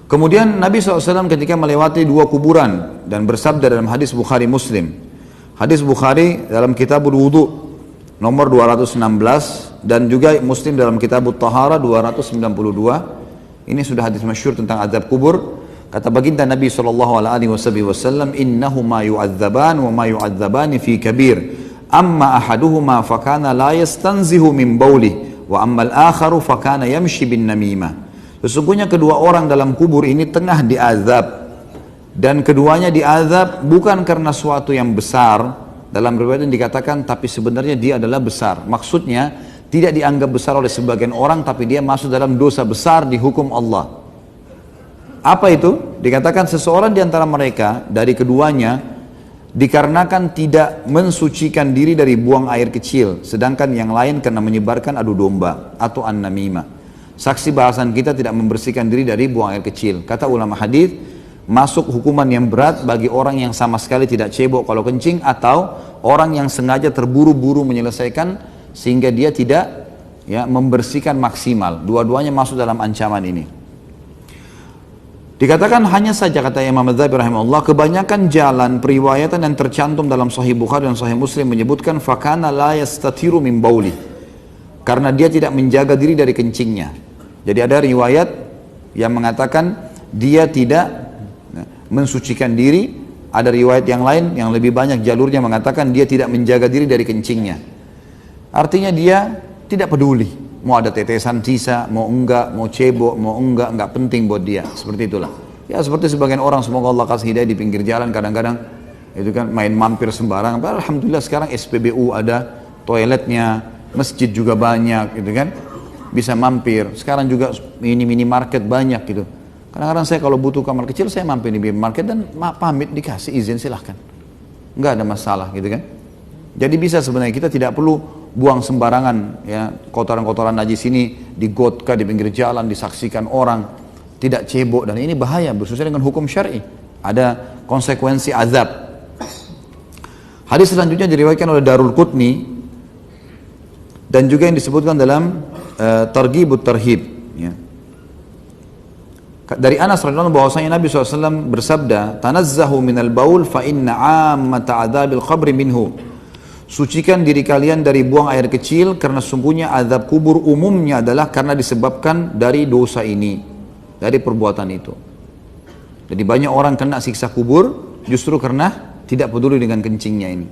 Kemudian Nabi SAW ketika melewati dua kuburan dan bersabda dalam hadis Bukhari Muslim. Hadis Bukhari dalam Kitabul Wudu nomor 216 dan juga Muslim dalam Kitabut Tahara 292. Ini sudah hadis masyhur tentang azab kubur. Kata baginda Nabi SAW, innahuma yu'adzaban wa ma yu'adzabani fi kabir. Amma ahaduhuma fakana la yastanzihu min bawlih wa amma al-akharu fakana yamshi bin namimah. Sesungguhnya kedua orang dalam kubur ini tengah diazab, dan keduanya diazab bukan karena suatu yang besar. Dalam riwayat yang dikatakan tapi sebenarnya dia adalah besar. Maksudnya tidak dianggap besar oleh sebagian orang, tapi dia masuk dalam dosa besar di hukum Allah. Apa itu? Dikatakan seseorang di antara mereka dari keduanya dikarenakan tidak mensucikan diri dari buang air kecil, sedangkan yang lain karena menyebarkan adu domba atau an-namimah. Saksi bahasan kita tidak membersihkan diri dari buang air kecil. Kata ulama hadis, masuk hukuman yang berat bagi orang yang sama sekali tidak cebok kalau kencing, atau orang yang sengaja terburu-buru menyelesaikan sehingga dia tidak membersihkan maksimal. Dua-duanya masuk dalam ancaman ini. Dikatakan hanya saja, kata Imam Adz-Dzahabi rahimahullah, kebanyakan jalan periwayatan yang tercantum dalam Sahih Bukhari dan Sahih Muslim menyebutkan fakana la yastatiru min bauli, karena dia tidak menjaga diri dari kencingnya. Jadi ada riwayat yang mengatakan dia tidak mensucikan diri, ada riwayat yang lain yang lebih banyak jalurnya mengatakan dia tidak menjaga diri dari kencingnya. Artinya dia tidak peduli, mau ada tetesan sisa, mau enggak, mau cebok, mau enggak penting buat dia, seperti itulah. Ya seperti sebagian orang, semoga Allah kasih hidayah, di pinggir jalan kadang-kadang itu kan main mampir sembarang. Alhamdulillah sekarang SPBU ada toiletnya, masjid juga banyak gitu kan, bisa mampir. Sekarang juga minimarket banyak gitu. Kadang-kadang saya kalau butuh kamar kecil saya mampir di minimarket dan pamit, dikasih izin silahkan, nggak ada masalah gitu kan. Jadi bisa sebenarnya, kita tidak perlu buang sembarangan ya, kotoran-kotoran najis ini di got kah, di pinggir jalan, disaksikan orang, tidak cebok, dan ini bahaya bersesuaian dengan hukum syar'i, ada konsekuensi azab. Hadis selanjutnya diriwayatkan oleh Darul Qutni dan juga yang disebutkan dalam Targhibut Tarhib ya. Dari Anas radhiyallahu anhu bahwasanya Nabi SAW bersabda, tanazzahu minal baul fa inna ammata adzabil qabri minhu. Sucikan diri kalian dari buang air kecil, karena sungguhnya azab kubur umumnya adalah karena disebabkan dari dosa ini, dari perbuatan itu. Jadi banyak orang kena siksa kubur justru karena tidak peduli dengan kencingnya ini.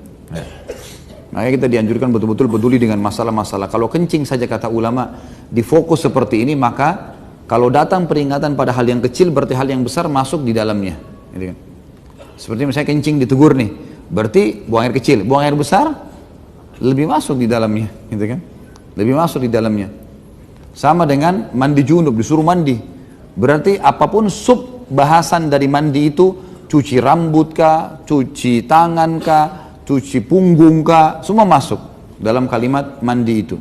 Makanya kita dianjurkan betul-betul peduli dengan masalah-masalah. Kalau kencing saja kata ulama difokus seperti ini, maka kalau datang peringatan pada hal yang kecil, berarti hal yang besar masuk di dalamnya. Gitu kan? Seperti misalnya kencing ditegur nih, berarti buang air kecil, buang air besar lebih masuk di dalamnya, gitu kan? Lebih masuk di dalamnya. Sama dengan mandi junub, disuruh mandi, berarti apapun sub bahasan dari mandi itu, cuci rambut kah, cuci tangan kah, cuci punggung kah, semua masuk dalam kalimat mandi itu.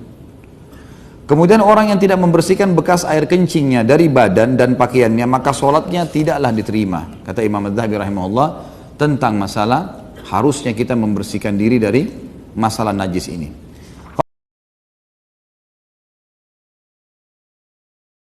Kemudian orang yang tidak membersihkan bekas air kencingnya dari badan dan pakaiannya, maka sholatnya tidaklah diterima. Kata Imam Adz-Dzahabi rahimahullah tentang masalah harusnya kita membersihkan diri dari masalah najis ini.